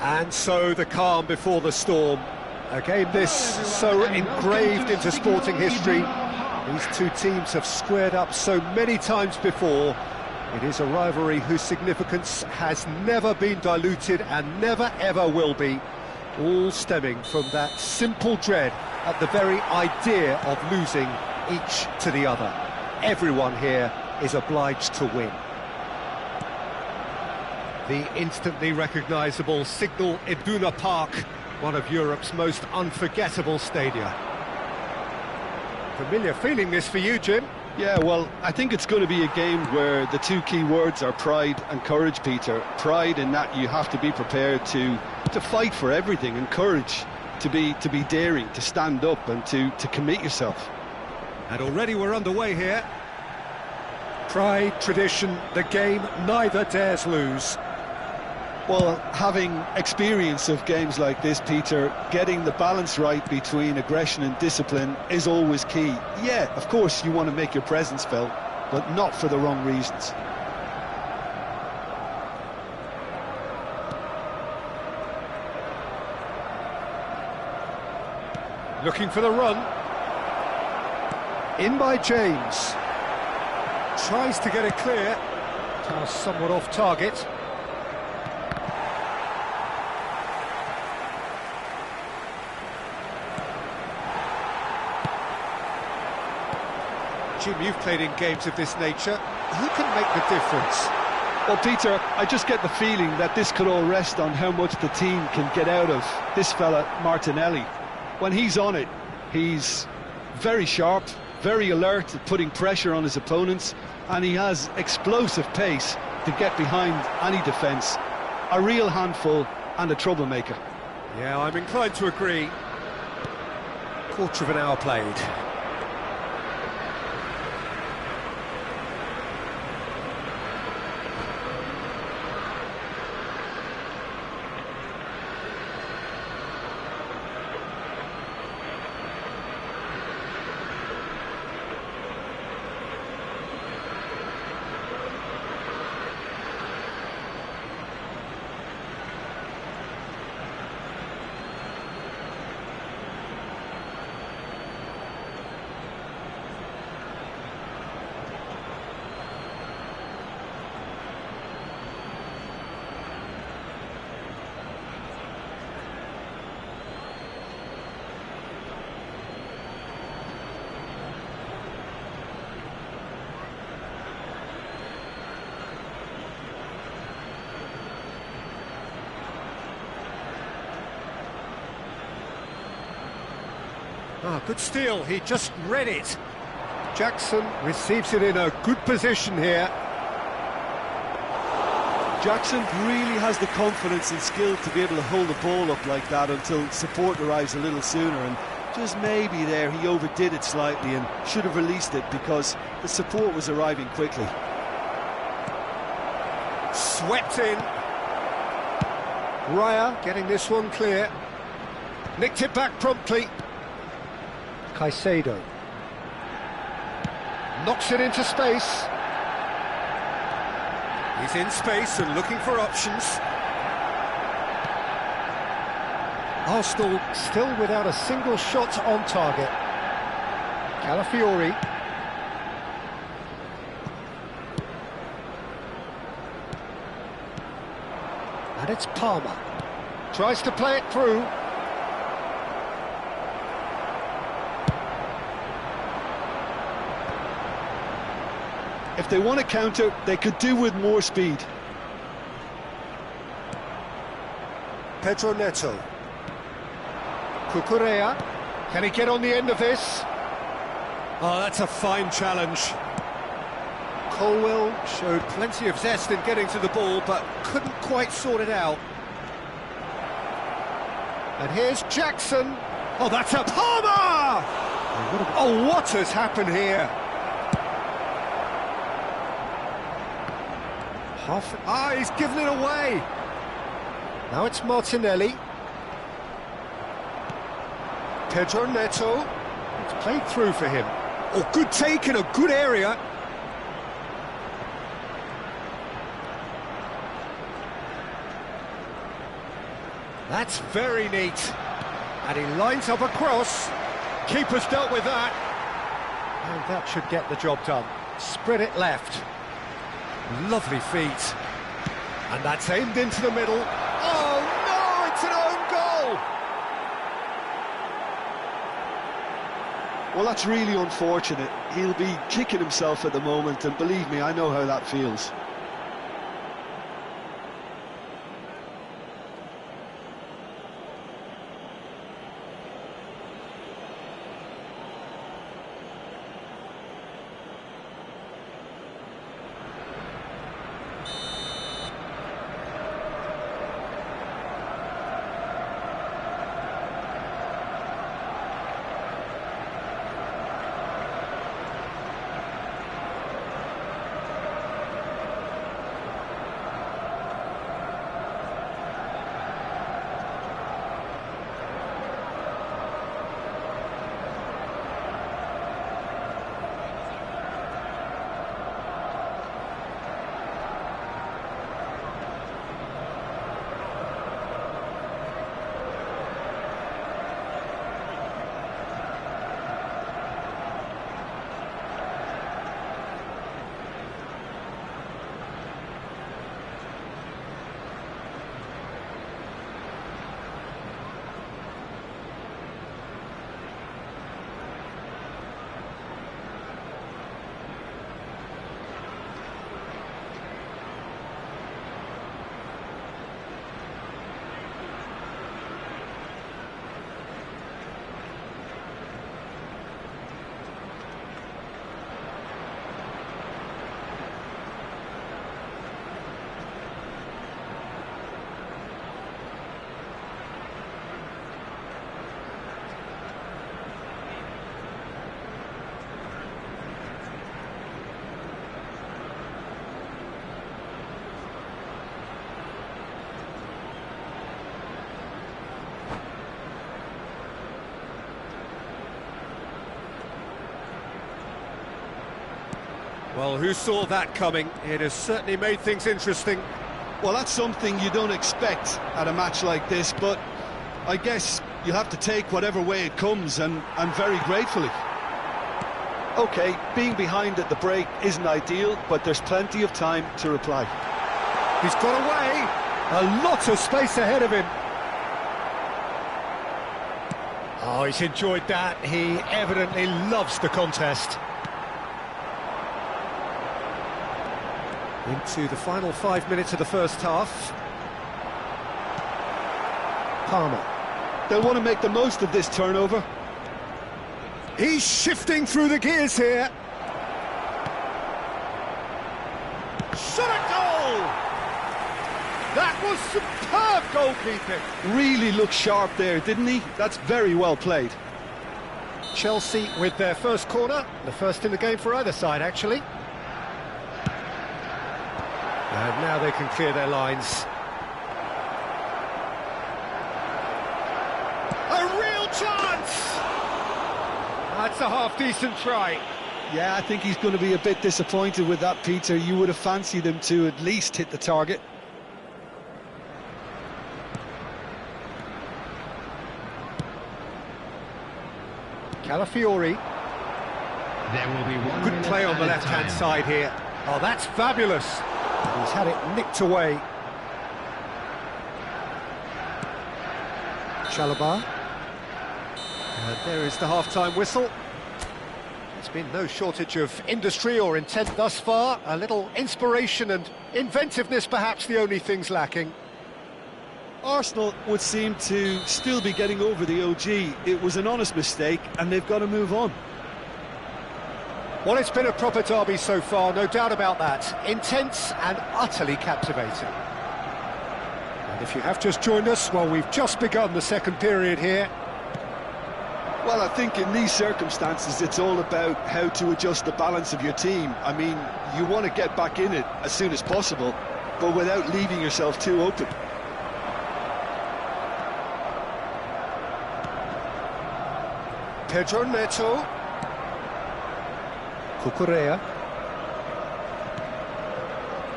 And so the calm before the storm. A game this so engraved into sporting history. These two teams have squared up so many times before. It is a rivalry whose significance has never been diluted and never ever will be. All stemming from that simple dread at the very idea of losing each to the other. Everyone here is obliged to win. The instantly recognisable Signal Iduna Park, one of Europe's most unforgettable stadia. Familiar feeling this for you, Jim? Yeah, well, I think it's going to be a game where the two key words are pride and courage, Peter. Pride in that you have to be prepared to fight for everything, and courage to be daring, to stand up and to commit yourself. And already we're underway here. Pride, tradition, the game neither dares lose. Well, having experience of games like this, Peter, getting the balance right between aggression and discipline is always key. Yeah, of course you want to make your presence felt, but not for the wrong reasons. Looking for the run. In by James. Tries to get it clear. Pass somewhat off target. Jim, you've played in games of this nature. Who can make the difference? Well, Peter, I just get the feeling that this could all rest on how much the team can get out of this fella, Martinelli. When he's on it, he's very sharp, very alert at putting pressure on his opponents, and he has explosive pace to get behind any defence. A real handful and a troublemaker. Yeah, I'm inclined to agree. Quarter of an hour played. Ah, good steal, he just read it. Jackson receives it in a good position here. Jackson really has the confidence and skill to be able to hold the ball up like that until support arrives a little sooner, and just maybe there he overdid it slightly and should have released it because the support was arriving quickly. Swept in. Raya getting this one clear. Nicked it back promptly. Caicedo knocks it into space. He's in space and looking for options. Arsenal still without a single shot on target. Calafiori. And it's Palmer. Tries to play it through. If they want to counter, they could do with more speed. Pedro Neto. Cucurella. Can he get on the end of this? Oh, that's a fine challenge. Colwell showed plenty of zest in getting to the ball, but couldn't quite sort it out. And here's Jackson. Oh, that's a Palmer! Oh, what has happened here? He's given it away. Now it's Martinelli. Pedro Neto. It's played through for him. Oh, good take in a good area. That's very neat. And he lines up a cross. Keeper's dealt with that. And that should get the job done. Spread it left. Lovely feet. And that's aimed into the middle. Oh no, it's an own goal! Well, that's really unfortunate. He'll be kicking himself at the moment, and believe me, I know how that feels. Well, who saw that coming? It has certainly made things interesting. Well, that's something you don't expect at a match like this, but I guess you have to take whatever way it comes, and very gratefully. OK, being behind at the break isn't ideal, but there's plenty of time to reply. He's got away. A lot of space ahead of him. Oh, he's enjoyed that. He evidently loves the contest. Into the final 5 minutes of the first half. Palmer. They'll want to make the most of this turnover. He's shifting through the gears here. Shot a goal! That was superb goalkeeping. Really looked sharp there, didn't he? That's very well played. Chelsea with their first corner. The first in the game for either side, actually. And now they can clear their lines. A real chance! That's a half-decent try. Yeah, I think he's going to be a bit disappointed with that, Peter. You would have fancied him to at least hit the target. Calafiori. There will be one good play on the left-hand side here. Oh, that's fabulous. He's had it nicked away. Chalobah. And there is the half-time whistle. There's been no shortage of industry or intent thus far. A little inspiration and inventiveness, perhaps the only things lacking. Arsenal would seem to still be getting over the OG. It was an honest mistake, and they've got to move on. Well, it's been a proper derby so far, no doubt about that. Intense and utterly captivating. And if you have just joined us, well, we've just begun the second period here. Well, I think in these circumstances, it's all about how to adjust the balance of your team. I mean, you want to get back in it as soon as possible, but without leaving yourself too open. Pedro Neto. Cucurella.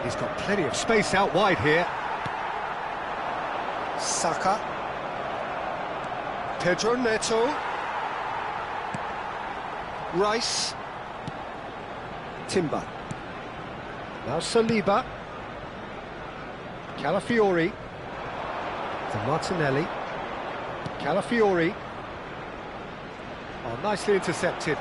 He's got plenty of space out wide here. Saka. Pedro Neto. Rice. Timber. Now Saliba. Calafiori. To Martinelli. Calafiori. Oh, nicely intercepted.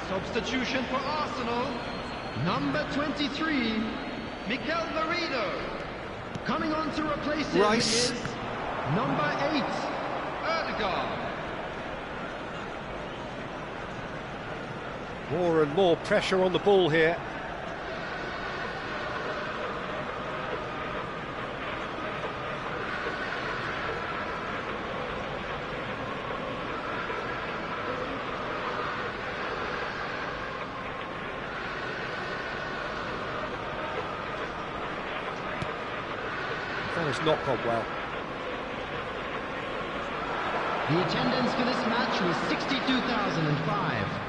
Substitution for Arsenal, number 23, Mikel Merino. Coming on to replace him Rice. is number 8, Erdegaard. More and more pressure on the ball here. That has not gone well. The attendance for this match was 62,005.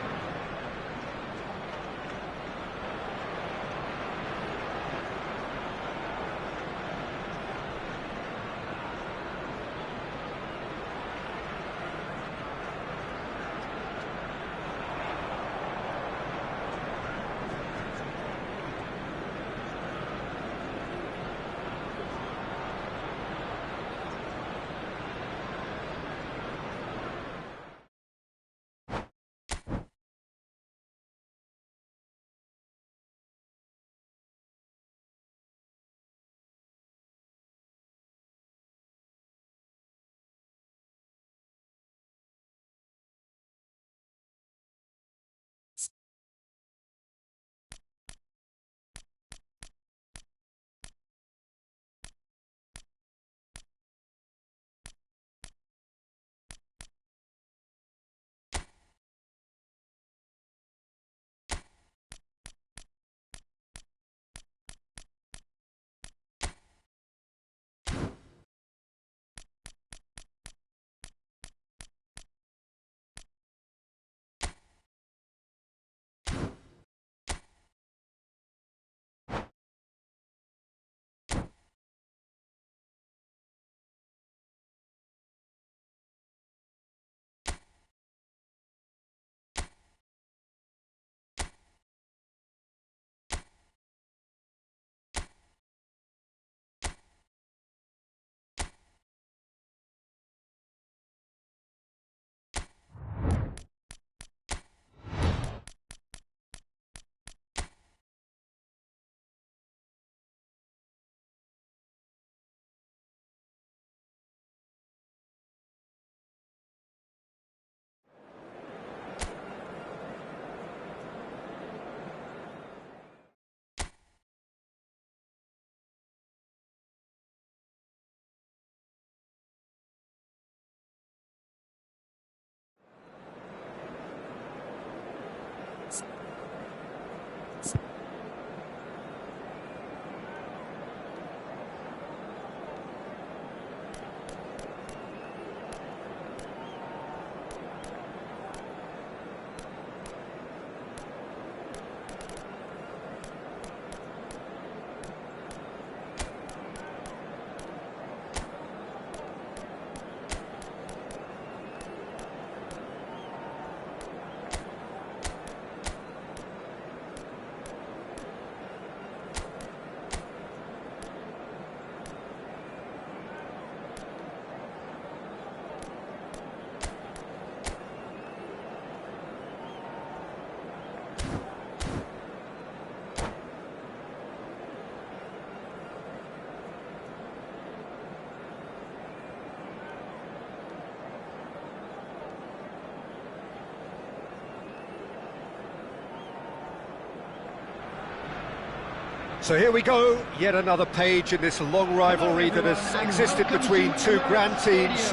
So here we go, yet another page in this long rivalry that has existed between two grand teams.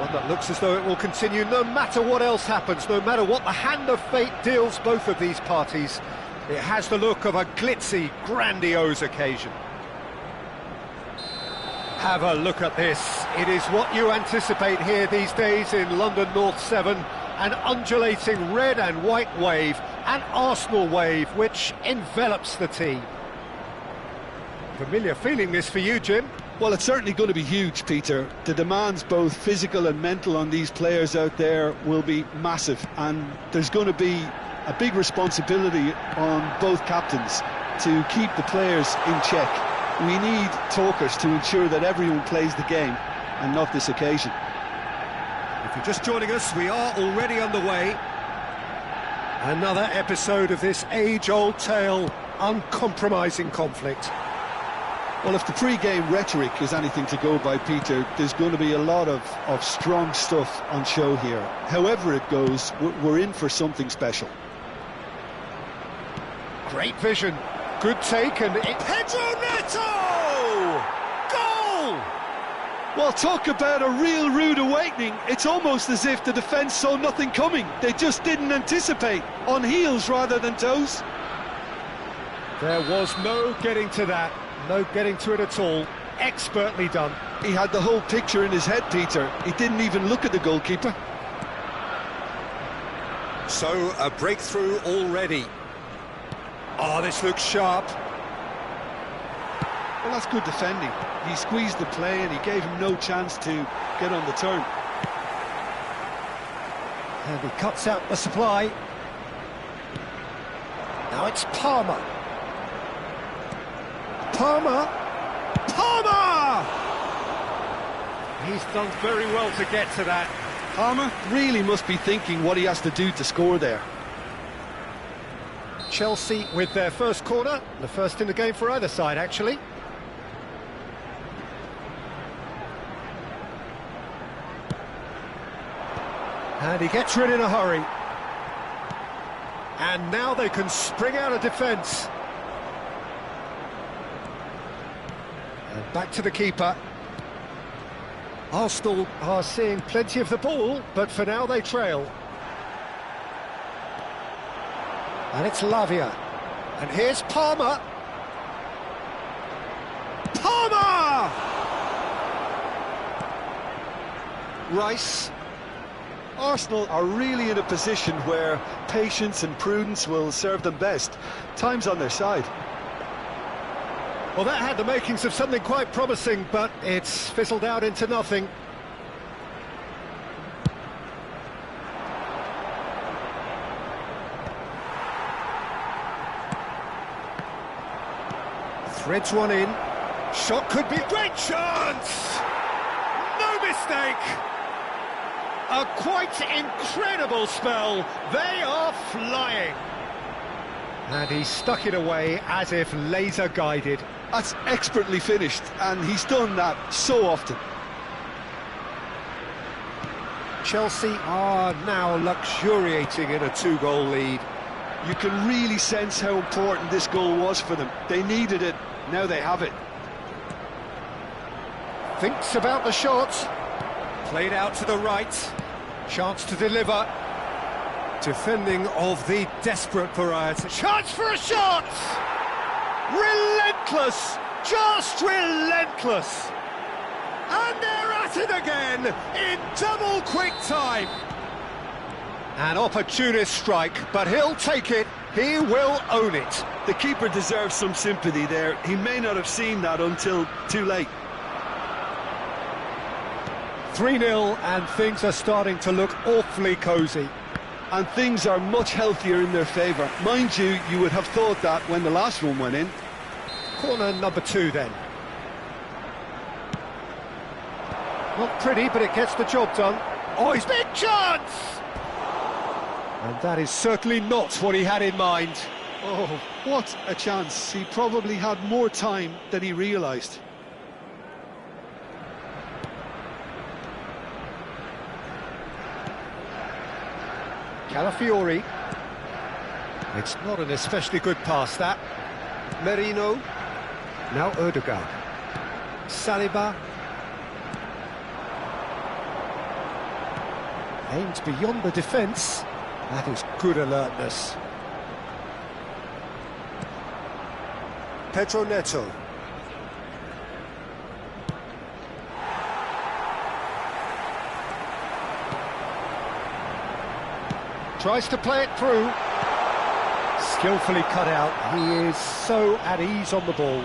One that looks as though it will continue no matter what else happens, no matter what the hand of fate deals both of these parties. It has the look of a glitzy, grandiose occasion. Have a look at this. It is what you anticipate here these days in London North 7. An undulating red and white wave, an Arsenal wave which envelops the team. Familiar feeling this for you, Jim? Well, it's certainly going to be huge, Peter. The demands, both physical and mental, on these players out there will be massive, and there's going to be a big responsibility on both captains to keep the players in check. We need talkers to ensure that everyone plays the game, and not this occasion. If you're just joining us, we are already underway. Another episode of this age-old tale, uncompromising conflict. Well, if the pre-game rhetoric is anything to go by, Peter, there's going to be a lot of strong stuff on show here. However it goes, we're in for something special. Great vision, good take, and Pedro Neto! Goal! Well, talk about a real rude awakening. It's almost as if the defence saw nothing coming. They just didn't anticipate, on heels rather than toes. There was no getting to that. No getting to it at all. Expertly done. He had the whole picture in his head, Peter. He didn't even look at the goalkeeper. So, a breakthrough already. Oh, this looks sharp. Well, that's good defending. He squeezed the play and he gave him no chance to get on the turn. And he cuts out the supply. Now it's Palmer. Palmer! He's done very well to get to that. Palmer really must be thinking what he has to do to score there. Chelsea with their first corner, the first in the game for either side, actually. And he gets rid in a hurry. And now they can spring out of defence. And back to the keeper. Arsenal are seeing plenty of the ball, but for now they trail. And it's Lavia. And here's Palmer. Palmer! Rice. Arsenal are really in a position where patience and prudence will serve them best. Time's on their side. Well, that had the makings of something quite promising, but it's fizzled out into nothing. Threads one in. Shot could be... Great chance! No mistake! A quite incredible spell. They are flying. And he stuck it away as if laser-guided. That's expertly finished, and he's done that so often. Chelsea are now luxuriating in a two-goal lead. You can really sense how important this goal was for them. They needed it, now they have it. Thinks about the shot. Played out to the right. Chance to deliver. Defending of the desperate variety. Chance for a shot! Relentless! Just relentless! And they're at it again in double quick time. An opportunist strike, but he'll take it. He will own it. The keeper deserves some sympathy there. He may not have seen that until too late. 3-0, and things are starting to look awfully cosy. And things are much healthier in their favour. Mind you, you would have thought that when the last one went in. Corner number 2 then. Not pretty, but it gets the job done. Oh, he's big chance! And that is certainly not what he had in mind. Oh, what a chance. He probably had more time than he realised. Calafiori. It's not an especially good pass, that. Merino. Now Ødegaard. Saliba. Aimed beyond the defence. That is good alertness. Pedro Neto. Tries to play it through. Skillfully cut out. He is so at ease on the ball.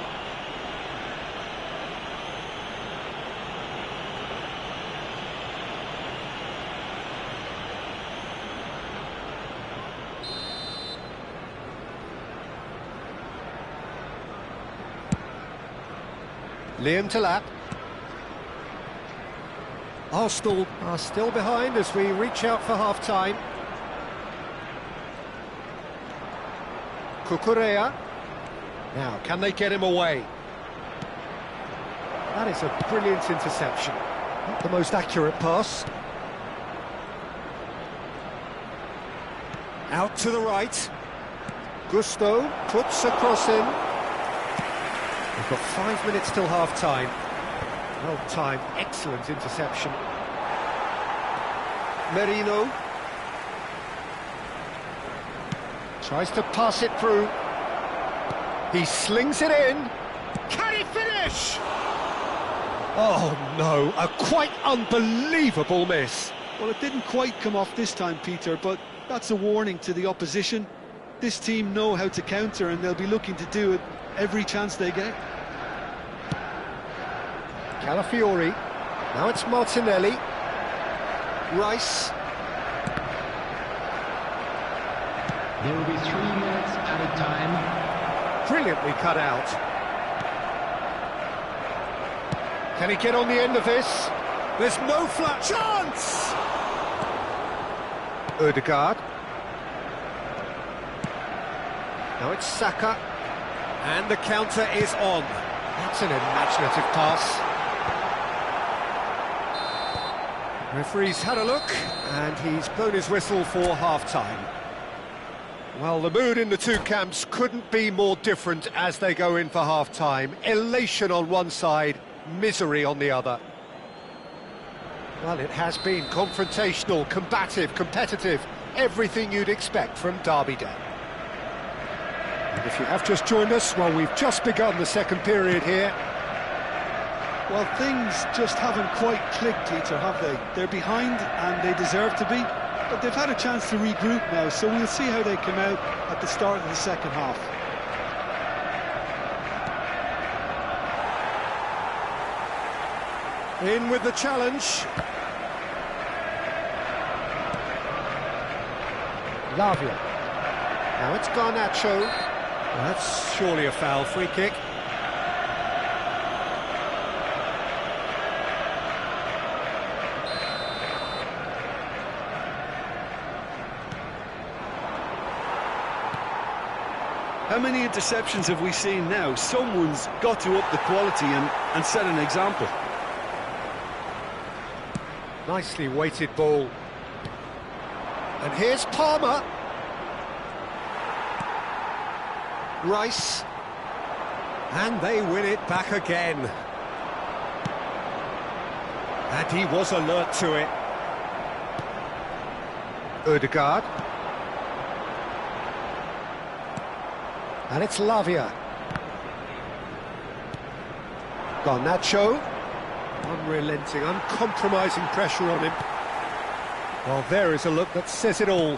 Liam Delap. Arsenal are still behind as we reach out for half-time. Cucurella. Now, can they get him away? That is a brilliant interception. Not the most accurate pass. Out to the right. Gusto puts a cross in. We've got 5 minutes till half-time. Well-timed, excellent interception. Merino. Tries to pass it through. He slings it in. Can he finish? Oh no, a quite unbelievable miss. Well, it didn't quite come off this time, Peter, but that's a warning to the opposition. This team know how to counter and they'll be looking to do it every chance they get. Calafiori. Now it's Martinelli. Rice. There will be 3 minutes added time. Brilliantly cut out. Can he get on the end of this? There's no flat chance! Ødegaard. Now it's Saka. And the counter is on. That's an imaginative pass. Referee's had a look, and he's blown his whistle for half-time. Well, the mood in the two camps couldn't be more different as they go in for half-time. Elation on one side, misery on the other. Well, it has been confrontational, combative, competitive, everything you'd expect from Derby Day. And if you have just joined us, well, we've just begun the second period here. Well, things just haven't quite clicked, Peter, have they? They're behind and they deserve to be, but they've had a chance to regroup now, so we'll see how they come out at the start of the second half. In with the challenge. Lavia. Now it's Garnacho. That's surely a foul, free kick. How many interceptions have we seen now? Someone's got to up the quality and set an example. Nicely weighted ball. And here's Palmer. Rice. And they win it back again. And he was alert to it. Ødegaard. And it's Lavia. Garnacho. Unrelenting, uncompromising pressure on him. Well, there is a look that says it all.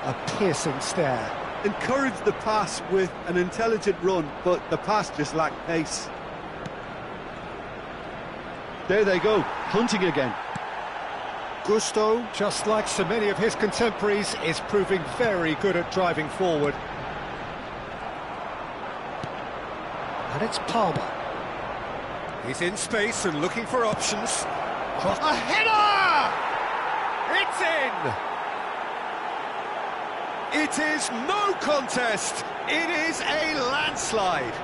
A piercing stare. Encouraged the pass with an intelligent run, but the pass just lacked pace. There they go, hunting again. Gusto, just like so many of his contemporaries, is proving very good at driving forward. And it's Palmer. He's in space and looking for options. A header! It's in! It is no contest. It is a landslide.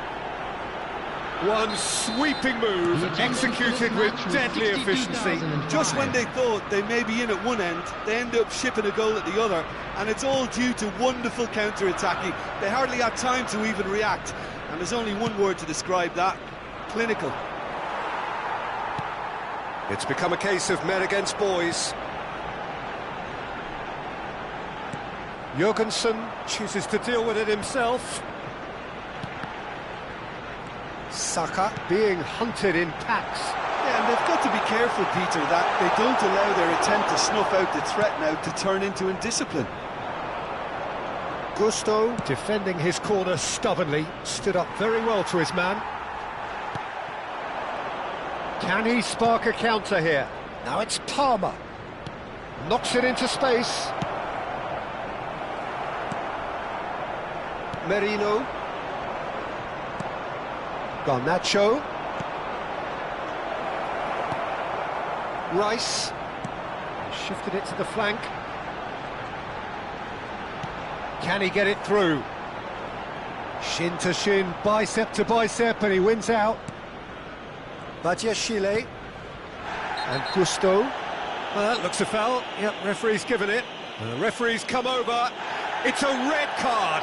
One sweeping move, executed with deadly efficiency. Just when they thought they may be in at one end, they end up shipping a goal at the other, and it's all due to wonderful counter-attacking. They hardly had time to even react. And there's only one word to describe that: clinical. It's become a case of men against boys. Jurgensen chooses to deal with it himself. Saka being hunted in packs. Yeah, and they've got to be careful, Peter, that they don't allow their attempt to snuff out the threat now to turn into indiscipline. Gusto, defending his corner stubbornly, stood up very well to his man. Can he spark a counter here? Now it's Palmer. Knocks it into space. Merino. Garnacho. Rice. Shifted it to the flank. Can he get it through? Shin to shin, bicep to bicep, and he wins out. Badiashile. And Gusto. Well, that looks a foul. Yep, referee's given it. And the referee's come over. It's a red card.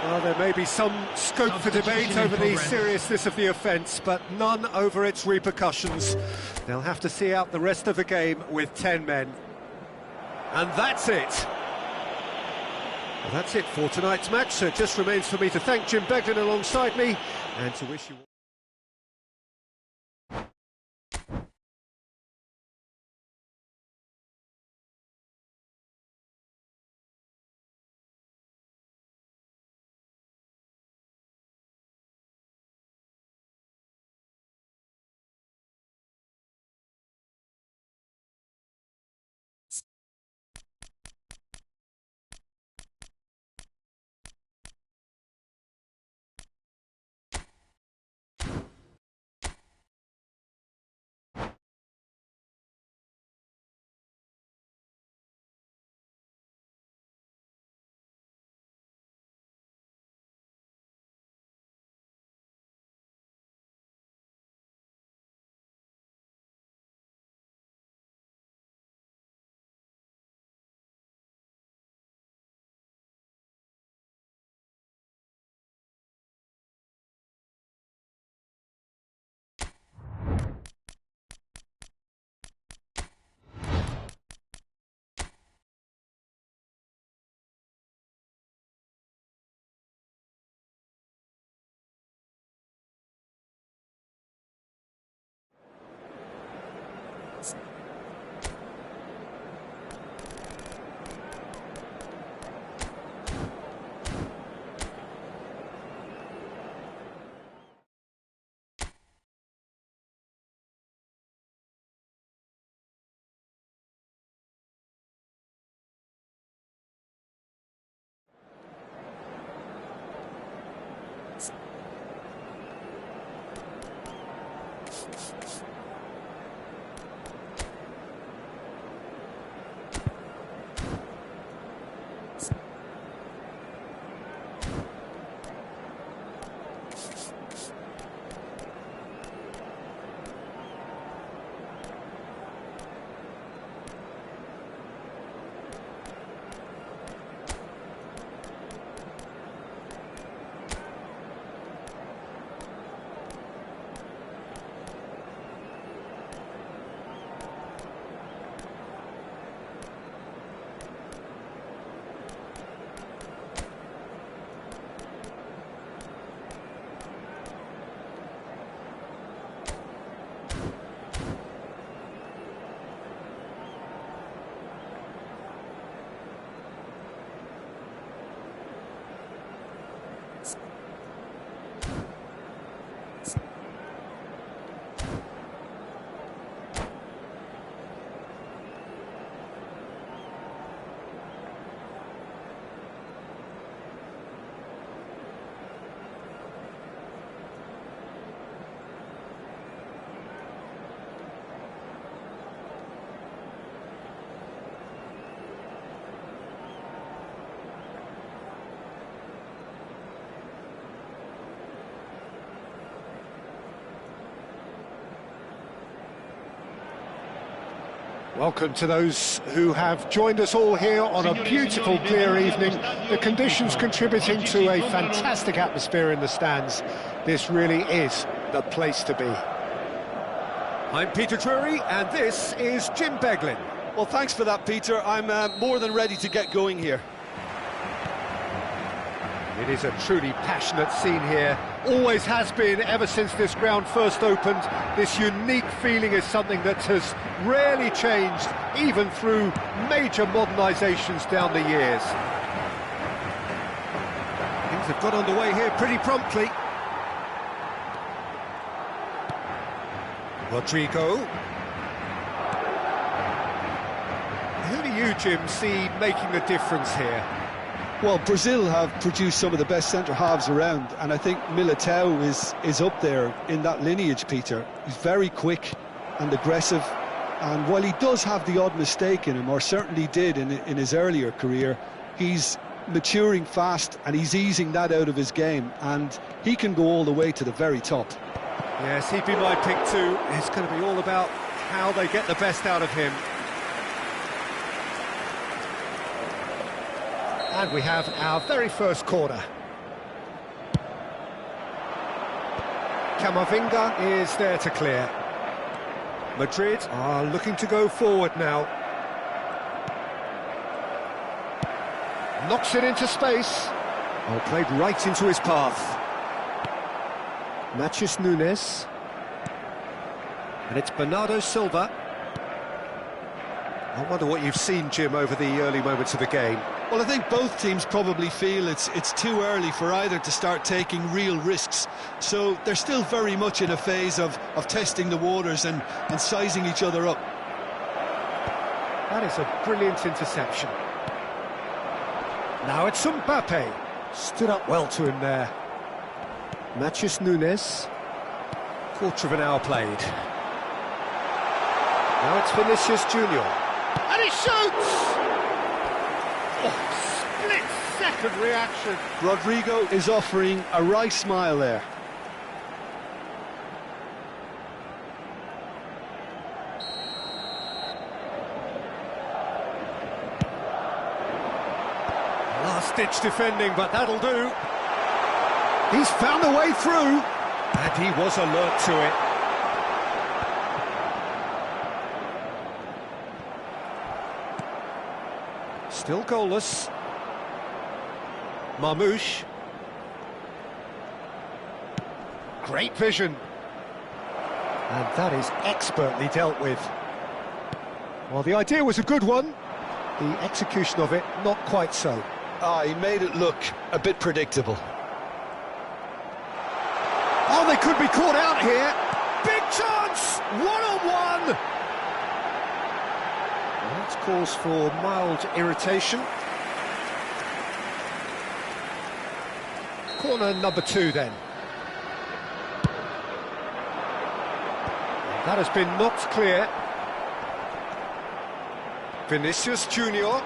Well, there may be some scope for debate over the seriousness of the offence, but none over its repercussions. They'll have to see out the rest of the game with 10 men. And that's it. Well, that's it for tonight's match, so it just remains for me to thank Jim Beglin alongside me and to wish you Welcome to those who have joined us all here on a beautiful, clear evening. The conditions contributing to a fantastic atmosphere in the stands. This really is the place to be. I'm Peter Drury, and this is Jim Beglin. Well, thanks for that, Peter. I'm more than ready to get going here. It is a truly passionate scene here. Always has been ever since this ground first opened. This unique feeling is something that has rarely changed, even through major modernisations down the years. Things have got underway here pretty promptly. Rodrigo. Who do you, Jim, see making the difference here? Well, Brazil have produced some of the best centre-halves around, and I think Militao is up there in that lineage, Peter. He's very quick and aggressive, and while he does have the odd mistake in him, or certainly did in his earlier career, he's maturing fast and he's easing that out of his game, and he can go all the way to the very top. Yes, he'd be my pick too. It's going to be all about how they get the best out of him. And we have our very first corner. Camavinga is there to clear. Madrid are looking to go forward now. Knocks it into space. Oh, played right into his path. Matheus Nunes. And it's Bernardo Silva. I wonder what you've seen, Jim, over the early moments of the game. Well, I think both teams probably feel it's too early for either to start taking real risks. So they're still very much in a phase of testing the waters and sizing each other up. That is a brilliant interception. Now it's Mbappe. Stood up well to him there. Matheus Nunes. Quarter of an hour played. Now it's Vinicius Junior. And he shoots! Oh, split-second reaction. Rodrigo is offering a wry smile there. Last-ditch defending, but that'll do. He's found a way through, and he was alert to it. Still goalless. Marmouche. Great vision. And that is expertly dealt with. Well, the idea was a good one. The execution of it, not quite so. He made it look a bit predictable. Oh, they could be caught out here. Big chance! One-on-one! That's cause for mild irritation. Corner number 2 then. That has been knocked clear. Vinicius Junior,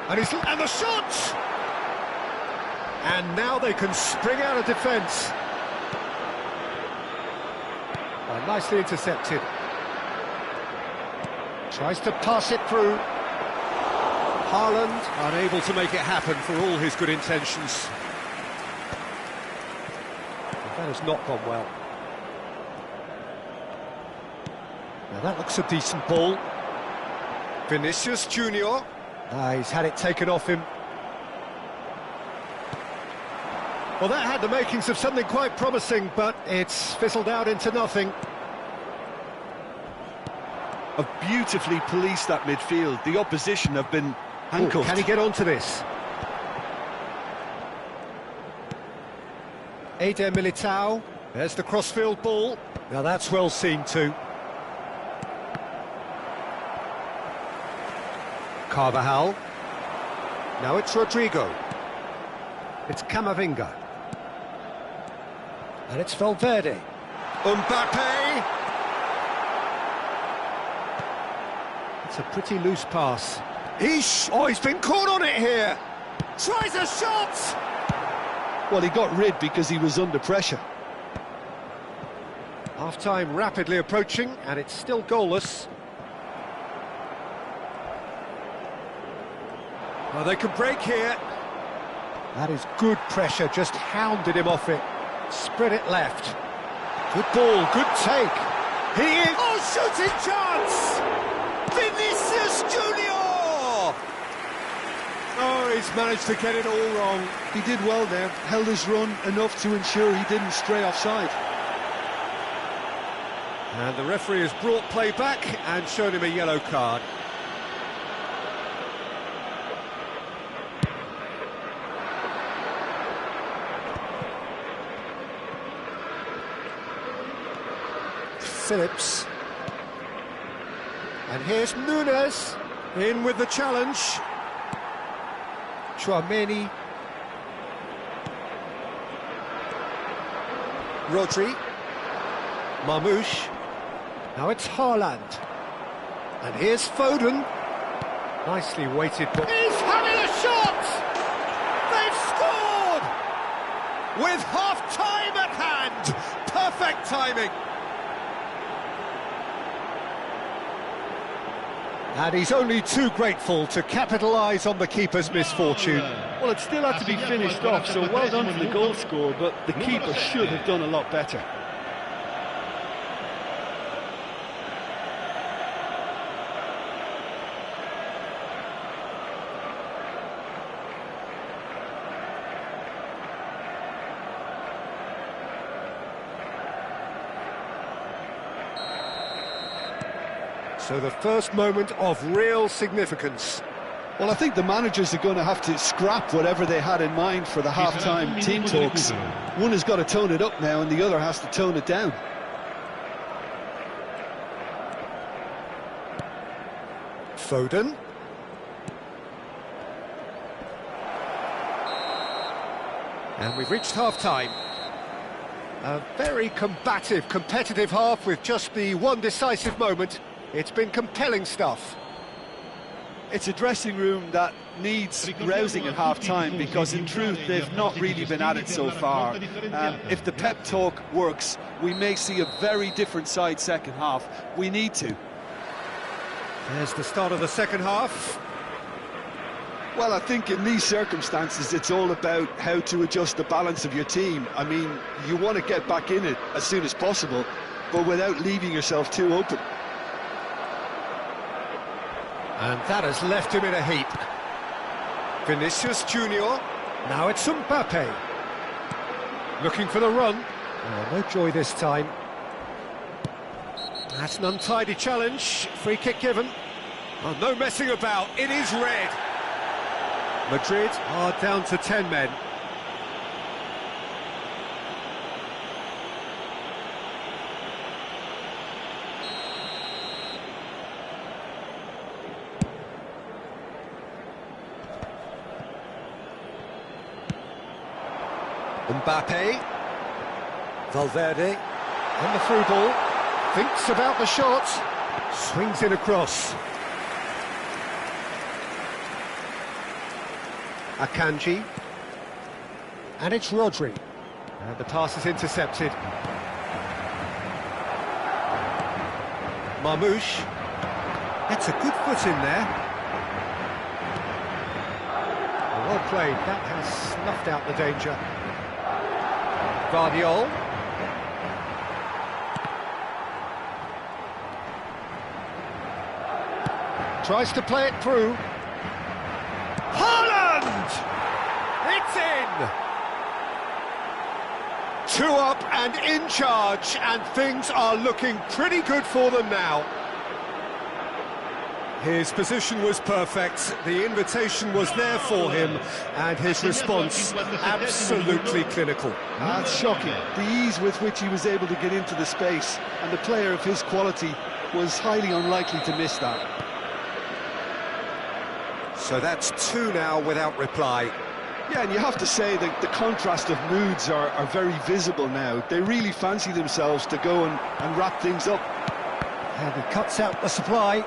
and the shot! And now they can spring out of defence. Oh, nicely intercepted. Tries to pass it through. Haaland unable to make it happen for all his good intentions. That has not gone well. Now that looks a decent ball. Vinicius Junior. He's had it taken off him. Well, that had the makings of something quite promising, but it's fizzled out into nothing. Have beautifully policed that midfield. The opposition have been handcuffed. Can he get onto this? Eder Militao. There's the crossfield ball. Now that's well seen too. Carvajal. Now it's Rodrigo. It's Camavinga. And it's Valverde. Mbappe! It's a pretty loose pass. He's been caught on it here! Tries a shot! Well, he got rid because he was under pressure. Half-time rapidly approaching, and it's still goalless. Well, they can break here. That is good pressure, just hounded him off it. Spread it left. Good ball, good take. He is... Oh, shooting chance! Vinicius Junior! Oh, he's managed to get it all wrong. He did well there, held his run enough to ensure he didn't stray offside. And the referee has brought play back and shown him a yellow card. Phillips. And here's Nunes in with the challenge. Chouameni. Rodri. Marmoush. Now it's Haaland. And here's Foden. Nicely weighted ball. He's having a shot! They've scored! With half-time at hand! Perfect timing! And he's only too grateful to capitalise on the keeper's misfortune. Well, it still had to be finished off, so well done for the goal scorer, but the keeper should have done a lot better. So the first moment of real significance. Well, I think the managers are going to have to scrap whatever they had in mind for the half-time team talks. One has got to tone it up now and the other has to tone it down. Foden. And we've reached half-time. A very combative, competitive half with just the one decisive moment. It's been compelling stuff. It's a dressing room that needs rousing at half-time because in truth they've not really been at it so far. If the pep talk works, we may see a very different side second half. We need to. There's the start of the second half. Well, I think in these circumstances it's all about how to adjust the balance of your team. I mean, you want to get back in it as soon as possible, but without leaving yourself too open. And that has left him in a heap. Vinicius Junior. Now it's Mbappe. Looking for the run. Oh, no joy this time. That's an untidy challenge. Free kick given. Oh, no messing about. It is red. Madrid are down to 10 men. Mbappe, Valverde, on the through ball, thinks about the shot, swings it across. Akanji, and it's Rodri. And the pass is intercepted. Marmoush, gets a good foot in there. Well played, that has snuffed out the danger. Guardiol. Tries to play it through. Haaland! It's in! 2 up and in charge, and things are looking pretty good for them now. His position was perfect, the invitation was there for him, and his response absolutely clinical. That's shocking, the ease with which he was able to get into the space, and the player of his quality was highly unlikely to miss that. So that's 2 now without reply. Yeah, and you have to say that the contrast of moods are very visible now. They really fancy themselves to go and wrap things up. And he cuts out the supply.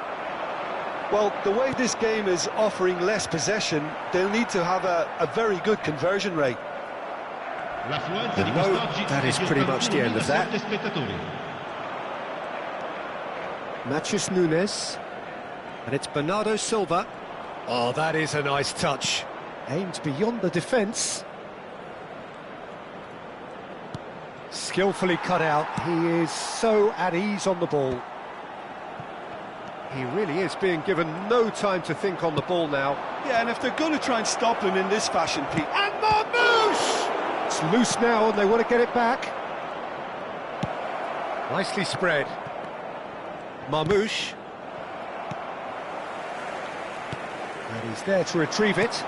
Well, the way this game is offering less possession, they'll need to have a very good conversion rate. And no, that is pretty much the end of that. Matheus Nunes, and it's Bernardo Silva. Oh, that is a nice touch. Aimed beyond the defence. Skillfully cut out. He is so at ease on the ball. He really is being given no time to think on the ball now. Yeah, and if they're going to try and stop him in this fashion, Pete... And Marmoush! It's loose now and they want to get it back. Nicely spread. Marmoush. And he's there to retrieve it.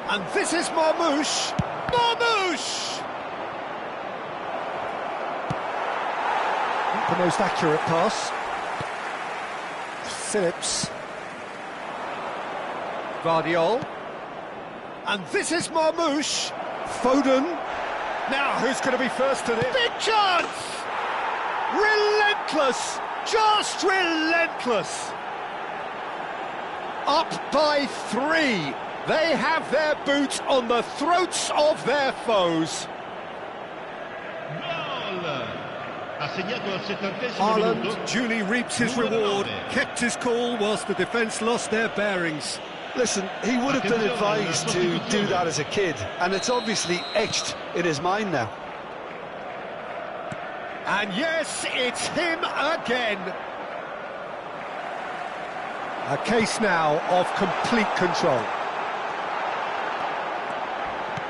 And this is Marmoush! Marmoush! Not the most accurate pass. Phillips. Guardiol. And this is Marmoush. Foden. Now, who's going to be first to this? Big chance! Relentless! Just relentless! Up by 3. They have their boot on the throats of their foes. Haaland duly reaps his reward, kept his cool whilst the defence lost their bearings. Listen, he would have been advised to do that as a kid, and it's obviously etched in his mind now. And yes, it's him again. A case now of complete control.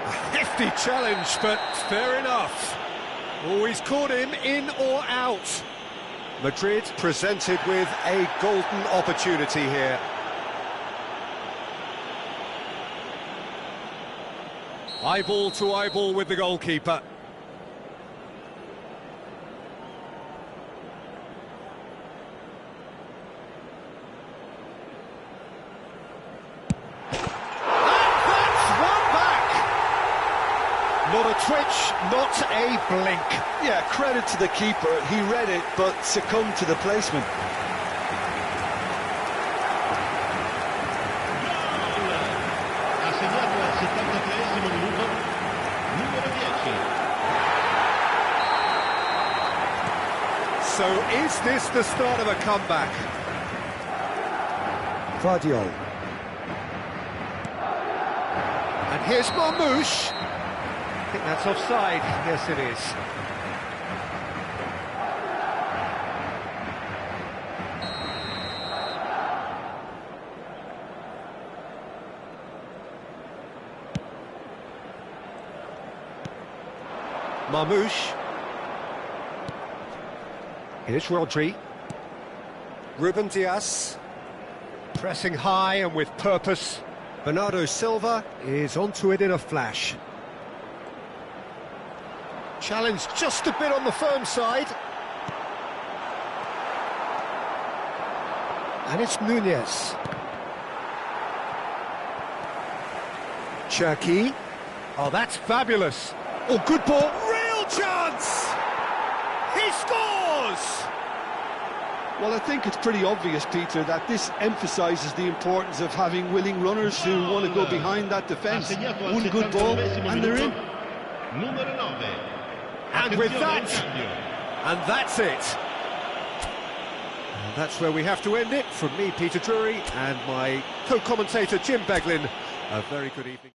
A hefty challenge, but fair enough. Always caught him in or out. Madrid presented with a golden opportunity here. Eyeball to eyeball with the goalkeeper. Not a twitch, not a blink. Yeah, credit to the keeper. He read it, but succumbed to the placement. So is this the start of a comeback? Guardiol. And here's Marmoush. I think that's offside. Yes, it is. Marmoush. Here's Rodri. Ruben Dias. Pressing high and with purpose. Bernardo Silva is onto it in a flash. Challenge just a bit on the firm side. And it's Nunez. Cherki. Oh, that's fabulous. Oh, good ball. Real chance! He scores! Well, I think it's pretty obvious, Peter, that this emphasises the importance of having willing runners who want to go behind that defence. One good ball, and they're in. And with that, and that's it. And that's where we have to end it. From me, Peter Drury, and my co-commentator, Jim Beglin. A very good evening.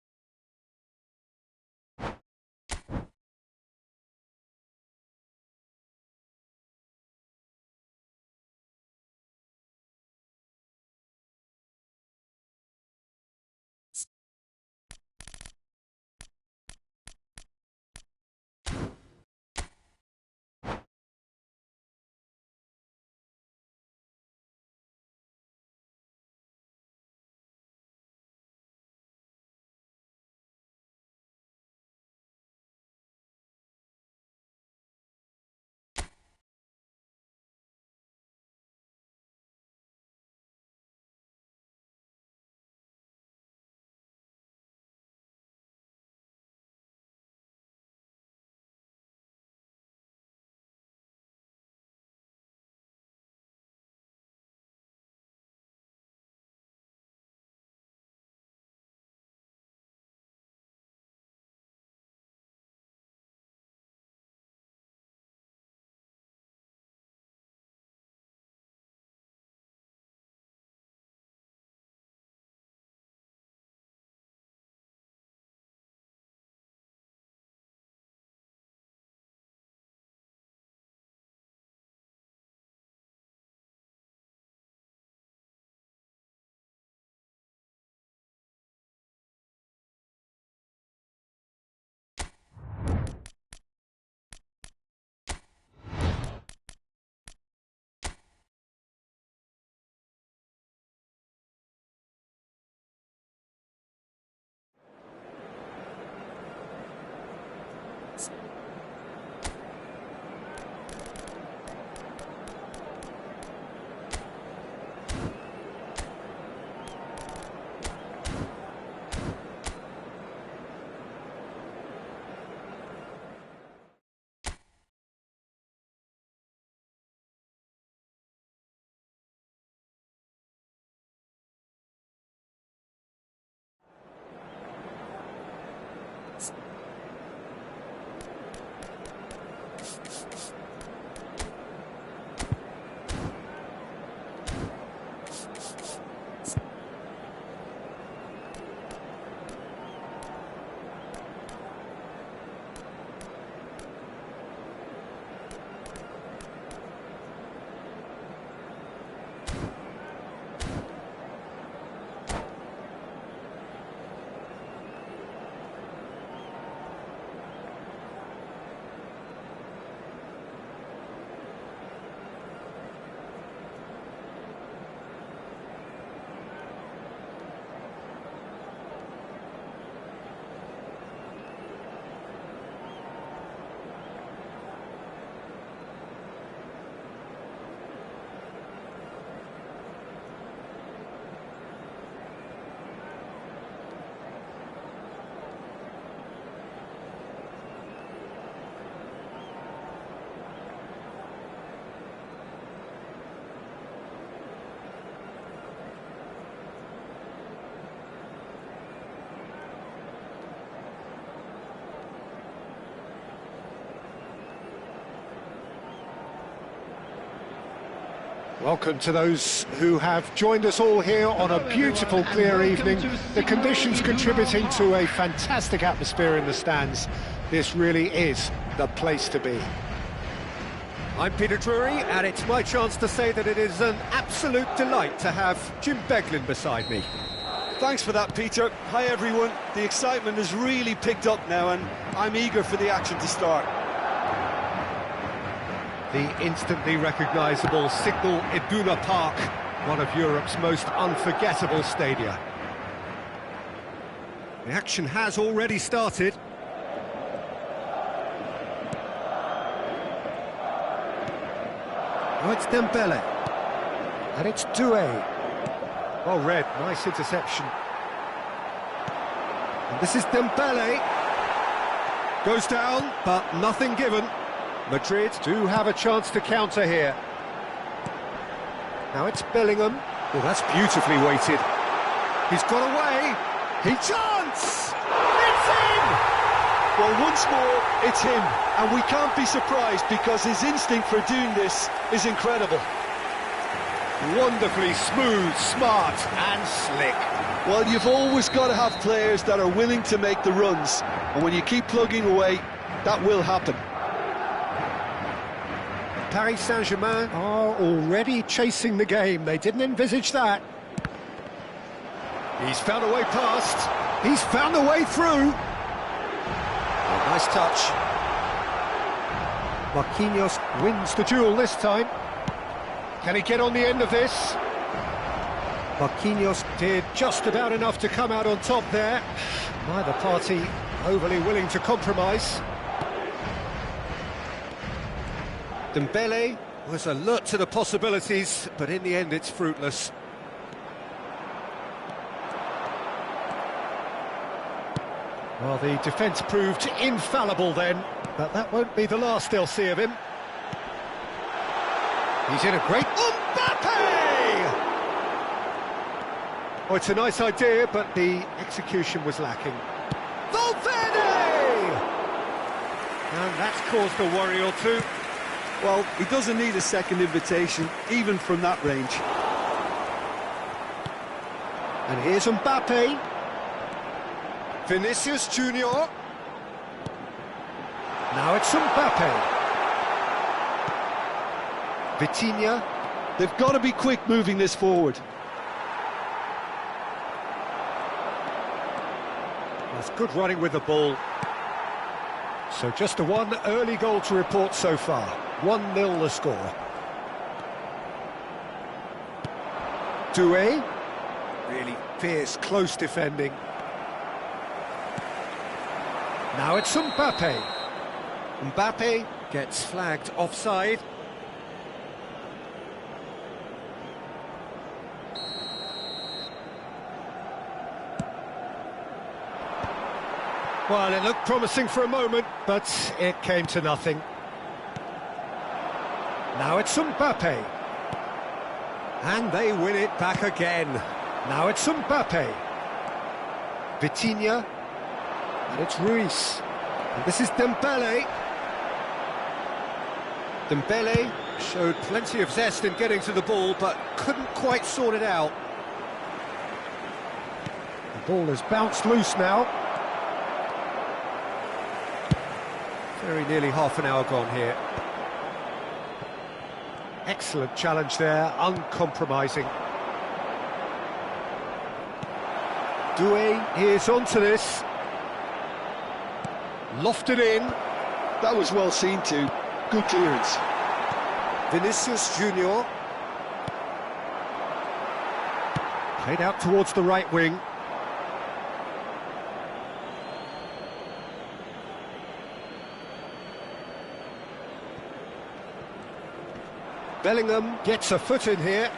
Welcome to those who have joined us all here on a beautiful, clear evening. The conditions contributing to a fantastic atmosphere in the stands. This really is the place to be. I'm Peter Drury, and it's my chance to say that it is an absolute delight to have Jim Beglin beside me. Thanks for that, Peter. Hi, everyone. The excitement has really picked up now, and I'm eager for the action to start. The instantly recognisable Signal Iduna Park, one of Europe's most unforgettable stadia. The action has already started. Oh, it's Dembele. And it's Doué. Well read, nice interception. And this is Dembele. Goes down, but nothing given. Madrid do have a chance to counter here. Now it's Bellingham. Oh, that's beautifully weighted. He's got away. He chance! It's in! Well, once more, it's him. And we can't be surprised because his instinct for doing this is incredible. Wonderfully smooth, smart and slick. Well, you've always got to have players that are willing to make the runs. And when you keep plugging away, that will happen. Paris Saint-Germain are already chasing the game. They didn't envisage that. He's found a way past. He's found a way through. Oh, nice touch. Marquinhos wins the duel this time. Can he get on the end of this? Marquinhos did just about enough to come out on top there. Neither party overly willing to compromise. Dembele was alert to the possibilities, but in the end it's fruitless. Well, the defence proved infallible then, but that won't be the last they'll see of him. He's in a great... Mbappe! Oh, it's a nice idea, but the execution was lacking. Valverde! And that's caused a worry or two. Well, he doesn't need a second invitation, even from that range. And here's Mbappe. Vinicius Junior. Now it's Mbappe. Vitinha. They've got to be quick moving this forward. That's good running with the ball. So just the one early goal to report so far. 1-0 the score. Doué. Really fierce, close defending. Now it's Mbappe. Mbappe gets flagged offside. Well, it looked promising for a moment, but it came to nothing. Now it's Mbappe. And they win it back again. Now it's Mbappe. Vitinha. And it's Ruiz. And this is Dembele. Dembele showed plenty of zest in getting to the ball, but couldn't quite sort it out. The ball has bounced loose now. Very nearly half an hour gone here. Excellent challenge there, uncompromising. Doué is onto this. Lofted in. That was well seen too. Good clearance. Vinicius Junior. Played out towards the right wing. Bellingham gets a foot in here.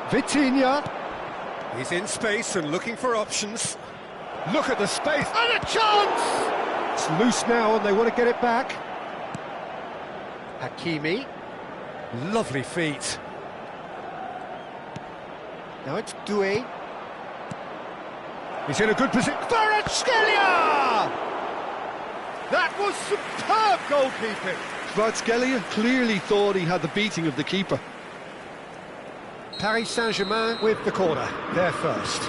Vitinha. He's in space and looking for options. Look at the space, and a chance! It's loose now and they want to get it back. Hakimi. Lovely feet. Now it's Doué. He's in a good position. Kvaratskhelia! That was superb goalkeeping. Kvaratskhelia clearly thought he had the beating of the keeper. Paris Saint-Germain with the corner, there first.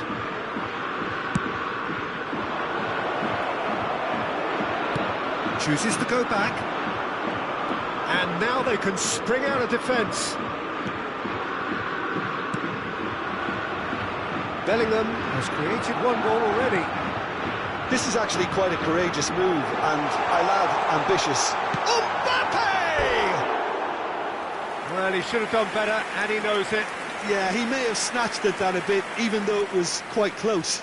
Chooses to go back. And now they can spring out of defence. Bellingham has created one goal already. This is actually quite a courageous move, and I lad, ambitious. Mbappe! Well, he should have done better, and he knows it. Yeah, he may have snatched at that a bit, even though it was quite close.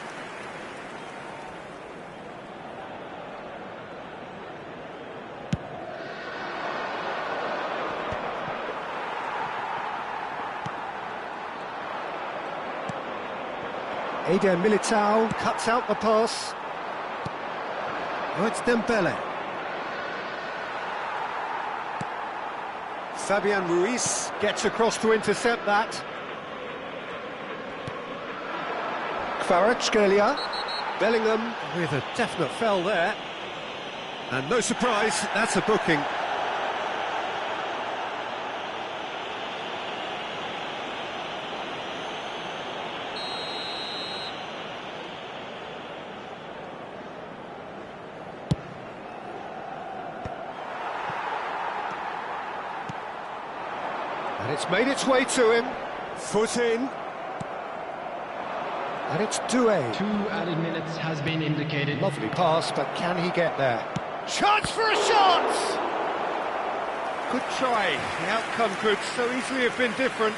Eder Militao cuts out the pass. Oh, it's Dembele. Fabian Ruiz gets across to intercept that. Kvaratskhelia. Bellingham with a definite foul there. And no surprise, that's a booking. And it's made its way to him. Foot in. And it's Doué. 2 added minutes has been indicated. Lovely pass, but can he get there? Chance for a shot! Good try. The outcome could so easily have been different.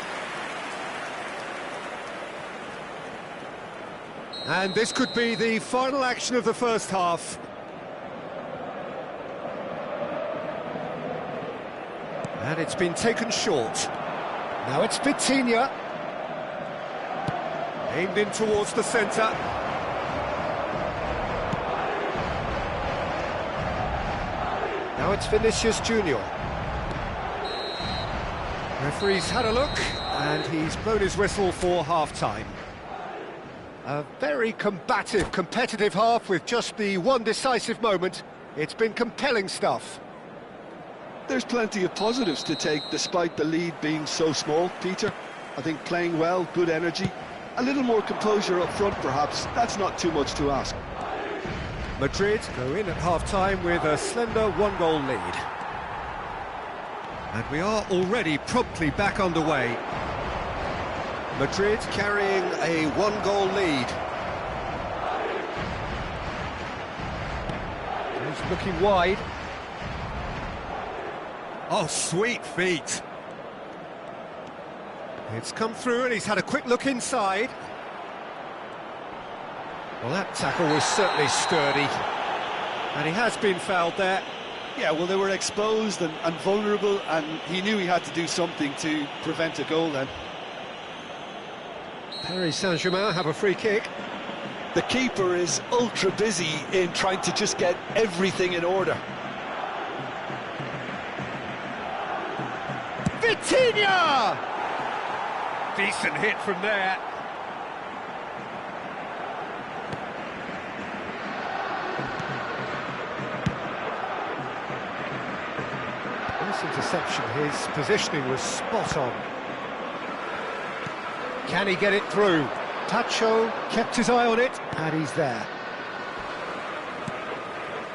And this could be the final action of the first half. And it's been taken short. Now it's Vitinha. Aimed in towards the centre. Now it's Vinicius Junior. Referee's had a look, and he's blown his whistle for half-time. A very combative, competitive half with just the one decisive moment. It's been compelling stuff. There's plenty of positives to take despite the lead being so small, Peter. I think playing well, good energy, a little more composure up front perhaps, that's not too much to ask. Madrid go in at half-time with a slender one-goal lead. And we are already promptly back underway. Madrid carrying a one-goal lead. He's looking wide. Oh, sweet feet. It's come through and he's had a quick look inside. Well, that tackle was certainly sturdy. And he has been fouled there. Yeah, well, they were exposed and vulnerable, and he knew he had to do something to prevent a goal then. Paris Saint-Germain have a free kick. The keeper is ultra busy in trying to just get everything in order. Vitinha! Decent hit from there. Nice interception, his positioning was spot on. Can he get it through? Tacho kept his eye on it, and he's there.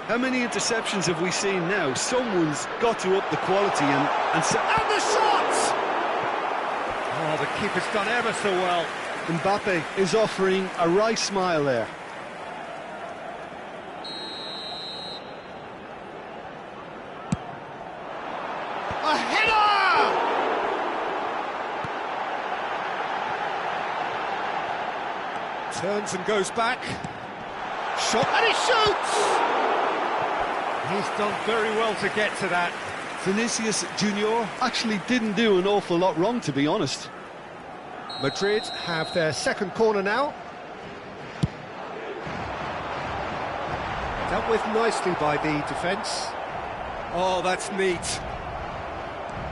How many interceptions have we seen now? Someone's got to up the quality and the shot! Oh, the keeper's done ever so well. Mbappe is offering a wry smile there. A header! Turns and goes back. Shot, and he shoots! He's done very well to get to that. Vinicius Junior actually didn't do an awful lot wrong, to be honest. Madrid have their second corner now. Dealt with nicely by the defence. Oh, that's neat.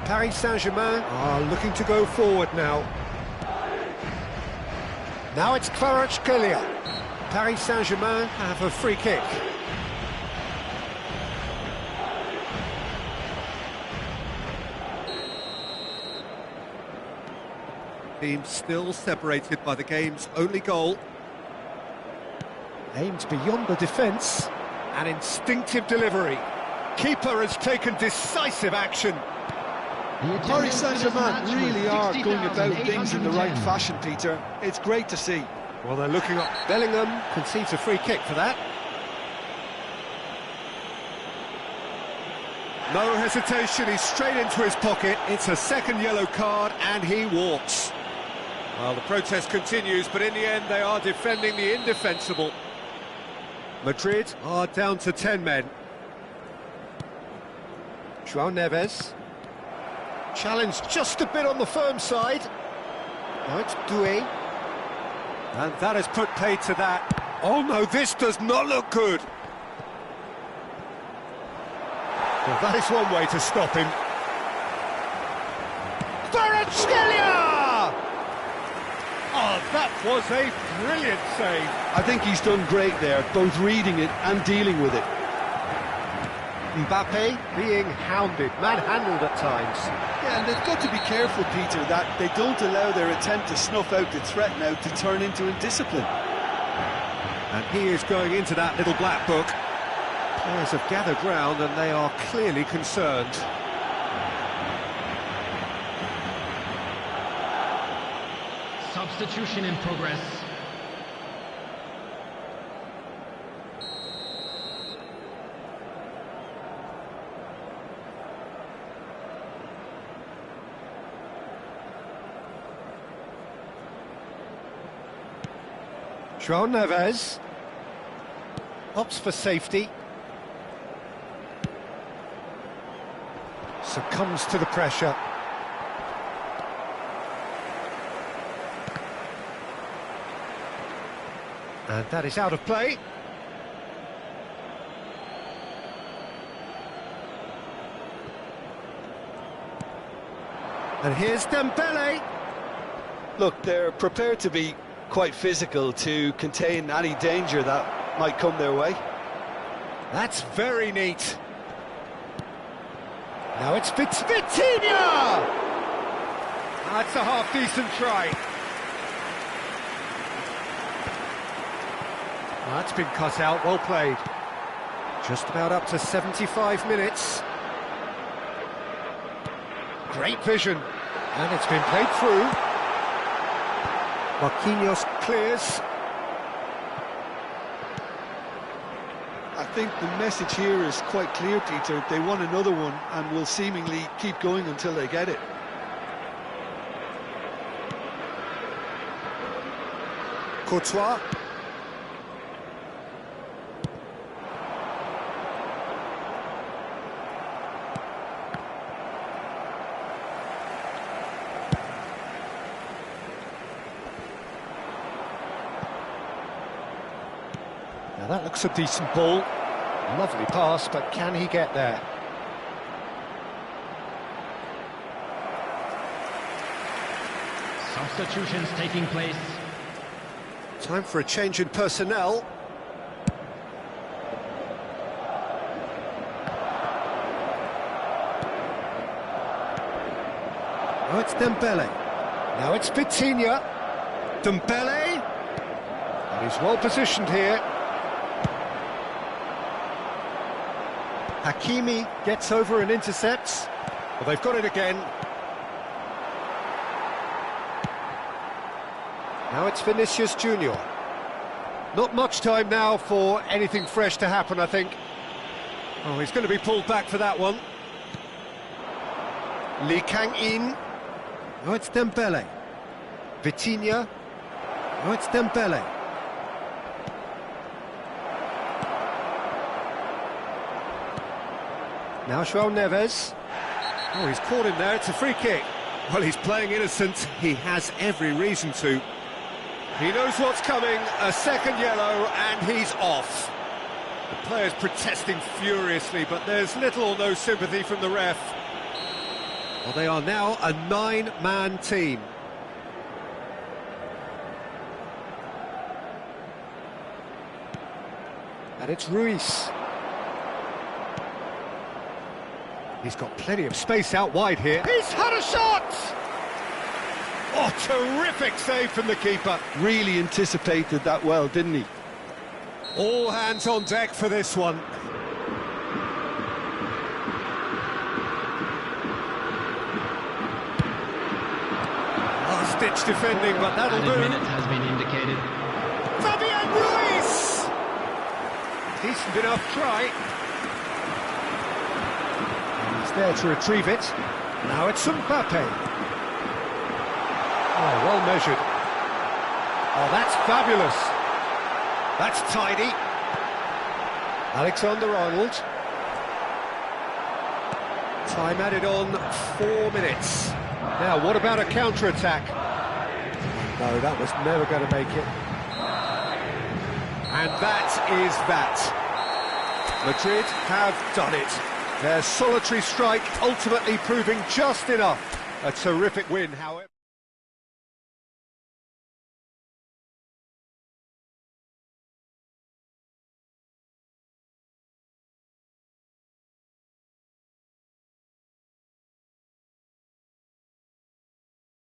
Paris Saint-Germain are looking to go forward now. Now it's Kvaratskhelia. Paris Saint-Germain have a free kick. Team still separated by the game's only goal. Aimed beyond the defence. An instinctive delivery. Keeper has taken decisive action. Paris Saint-Germain really are going about things in the right fashion, Peter. It's great to see. Well, they're looking up. Bellingham concedes a free kick for that. No hesitation, he's straight into his pocket. It's a second yellow card and he walks. Well, the protest continues, but in the end they are defending the indefensible. Madrid are down to 10 men. João Neves. Challenged just a bit on the firm side. Now it's Doué. And that has put paid to that. Oh no, this does not look good. Well, that is one way to stop him. Kvaratskhelia! Oh, that was a brilliant save. I think he's done great there, both reading it and dealing with it. Mbappe being hounded, manhandled at times. Yeah, and they've got to be careful, Peter, that they don't allow their attempt to snuff out the threat now to turn into indiscipline. And he is going into that little black book. Players have gathered round and they are clearly concerned. Substitution in progress. João Neves opts for safety. Succumbs to the pressure. And that is out of play. And here's Dembele. Look, they're prepared to be quite physical to contain any danger that might come their way. That's very neat. Now it's Vitinha! That's a half-decent try. Well, that's been cut out, well played. Just about up to 75 minutes. Great vision. And it's been played through. Marquinhos clears. I think the message here is quite clear, Peter. They want another one and will seemingly keep going until they get it. Courtois. Now that looks a decent ball. Lovely pass, but can he get there? Substitutions taking place. Time for a change in personnel. Now it's Dembele. Now it's Vitinha. Dembele. And he's well positioned here. Hakimi gets over and intercepts. Well, they've got it again. Now it's Vinicius Junior. Not much time now for anything fresh to happen, I think. Oh, he's going to be pulled back for that one. Lee Kang-in. Oh, it's Dembele. Vitinha. Oh, it's Dembele. Now João Neves. Oh, he's caught him there, it's a free kick. Well, he's playing innocent, he has every reason to. He knows what's coming, a second yellow, and he's off. The players protesting furiously, but there's little or no sympathy from the ref. Well, they are now a 9-man team. And it's Ruiz. He's got plenty of space out wide here. He's had a shot! Oh, terrific save from the keeper. Really anticipated that well, didn't he? All hands on deck for this one. Last-ditch defending, but that'll do. Minute has been indicated. Fabian Ruiz! Decent enough try. He's there to retrieve it. Now it's Mbappe. Oh, well measured. Oh, that's fabulous. That's tidy. Alexander-Arnold. Time added on 4 minutes. Now, what about a counter-attack? No, that was never going to make it. And that is that. Madrid have done it. Their solitary strike ultimately proving just enough. A terrific win, however.